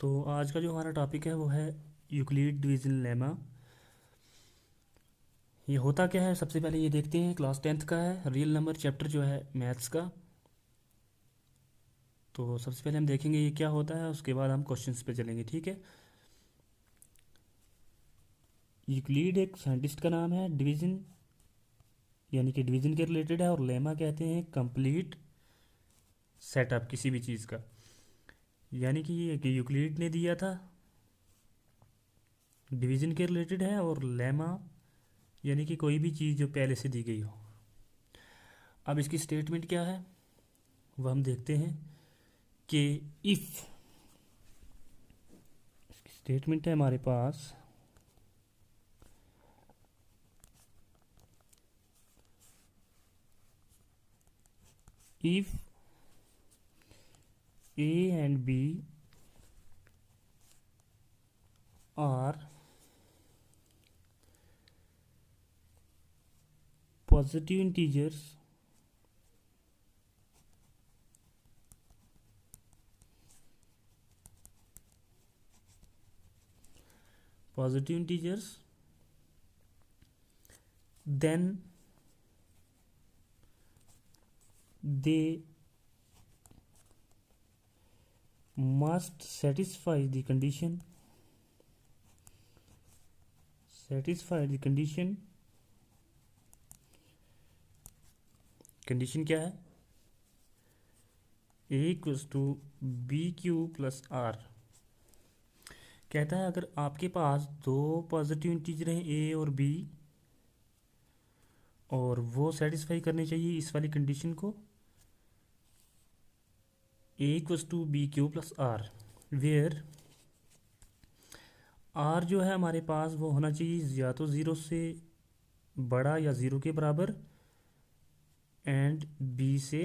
तो आज का जो हमारा टॉपिक है वो है यूक्लिड डिवीजन लेमा। ये होता क्या है, सबसे पहले ये देखते हैं। क्लास 10th का है, रियल नंबर चैप्टर जो है मैथ्स का। तो सबसे पहले हम देखेंगे ये क्या होता है, उसके बाद हम क्वेश्चंस पे चलेंगे, ठीक है। यूक्लिड एक साइंटिस्ट का नाम है, डिवीजन यानी कि डिवीजन के रिलेटेड है, और लेमा कहते हैं कंप्लीट सेटअप किसी भी चीज़ का। यानी कि ये कि यूक्लिड ने दिया था, डिवीजन के रिलेटेड है, और लेमा यानी कि कोई भी चीज़ जो पहले से दी गई हो। अब इसकी स्टेटमेंट क्या है वह हम देखते हैं कि इफ़ स्टेटमेंट है हमारे पास, if A and B are positive integers positive integers then they must satisfy the condition। Condition क्या है? A equals to B Q plus R. कहता है अगर आपके पास दो पॉजिटिव इंटीजर हैं ए और बी, और वो सेटिस्फाई करने चाहिए इस वाली कंडीशन को, A equals to B Q plus R, where R जो है हमारे पास वो होना चाहिए या तो ज़ीरो से बड़ा या ज़ीरो के बराबर, एंड बी से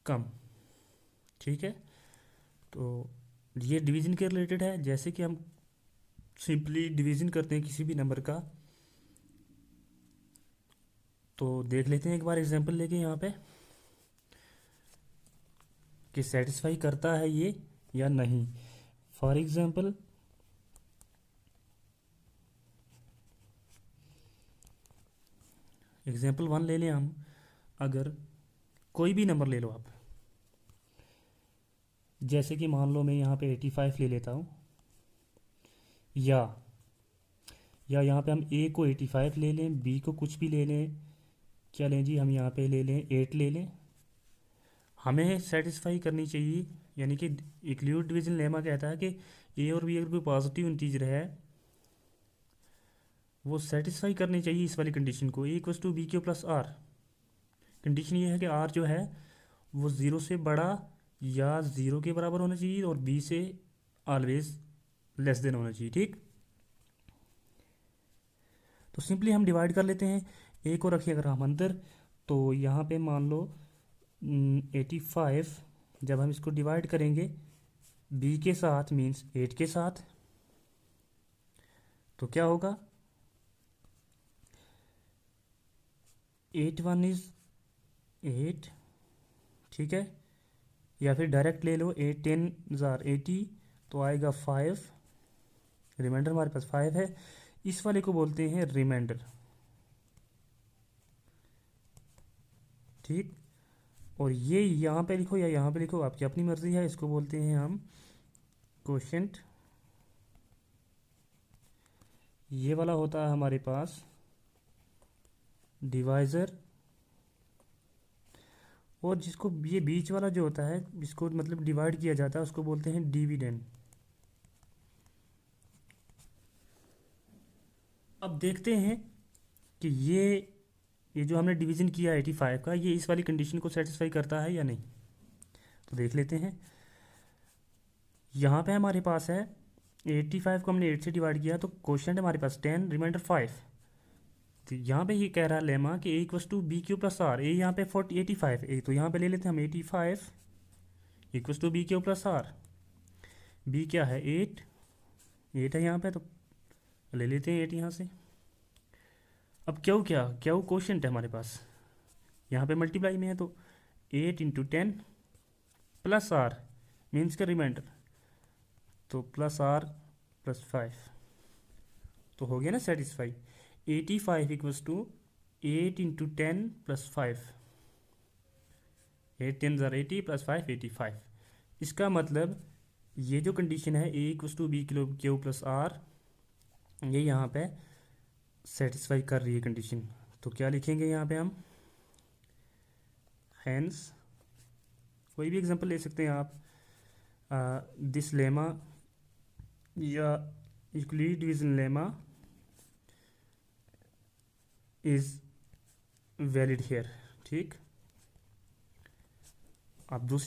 कम। ठीक है, तो ये डिवीज़न के रिलेटेड है। जैसे कि हम सिंपली डिवीज़न करते हैं किसी भी नंबर का, तो देख लेते हैं एक बार एग्जांपल लेके यहाँ पे कि सेटिस्फाई करता है ये या नहीं। फॉर एग्जांपल एग्जांपल 1 ले लें हम। अगर कोई भी नंबर ले लो आप, जैसे कि मान लो मैं यहाँ पे 85 ले लेता हूँ, या यहाँ पे हम ए को 85 ले लें, बी को कुछ भी ले लें। क्या लें जी, हम यहाँ पे ले लें 8 ले लें। हमें सेटिस्फाई करनी चाहिए, यानी कि यूक्लिड डिवीजन लेमा कहता है कि ए और बी अगर कोई पॉजिटिव इंटीजर है वो सेटिस्फाई करनी चाहिए इस वाली कंडीशन को, A equals to B Q plus R. Condition ये है कि आर जो है वो ज़ीरो से बड़ा या ज़ीरो के बराबर होना चाहिए, और बी से ऑलवेज लेस देन होना चाहिए। ठीक, तो सिंपली हम डिवाइड कर लेते हैं। ए को रखिए अगर हम अंदर, तो यहाँ पे मान लो 85, जब हम इसको डिवाइड करेंगे बी के साथ मीन्स 8 के साथ, तो क्या होगा, 8 1 इज़ 8। ठीक है, या फिर डायरेक्ट ले लो, 8 10 ज़ार 80, तो आएगा 5। रिमाइंडर हमारे पास 5 है, इस वाले को बोलते हैं रिमाइंडर। ठीक, और ये यहाँ पे लिखो या यहाँ पे लिखो, आपकी अपनी मर्जी है। इसको बोलते हैं हम कोशेंट। ये वाला होता है हमारे पास डिवाइज़र, और जिसको ये बीच वाला जो होता है जिसको मतलब डिवाइड किया जाता है उसको बोलते हैं डिविडेंड। अब देखते हैं कि ये जो हमने डिवीज़न किया 85 का, ये इस वाली कंडीशन को सेटिस्फाई करता है या नहीं। तो देख लेते हैं। यहाँ पे हमारे पास है 85 को हमने 8 से डिवाइड किया, तो क्वेश्चन हमारे पास 10 रिमाइंडर 5। तो यहाँ पे ये कह रहा है लेमा कि A equals to B Q plus R. A यहाँ पे 85 ए, तो यहाँ पे ले लेते हैं हम 85 equals to B Q plus R. B क्या है, 8 है यहाँ पे, तो ले लेते हैं 8 यहाँ से। अब क्यों क्वेश्चन है हमारे पास, यहाँ पे मल्टीप्लाई में है, तो 8 × 10 प्लस आर मीन्स का रिमाइंडर, तो प्लस आर प्लस 5 तो हो गया ना satisfy. 85 equals to 8 into 10 plus 5, 8 10 ज़ार 80 प्लस 5 85। इसका मतलब ये जो कंडीशन है ए इक्वल्स टू बी किलो क्यू प्लस आर, ये यहाँ पे सेटिस्फाई कर रही है कंडीशन। तो क्या लिखेंगे यहाँ पे हम, हैंस कोई भी एग्जांपल ले सकते हैं आप, दिस लेमा या Euclid division lemma is valid here. ठीक, आप दूसरी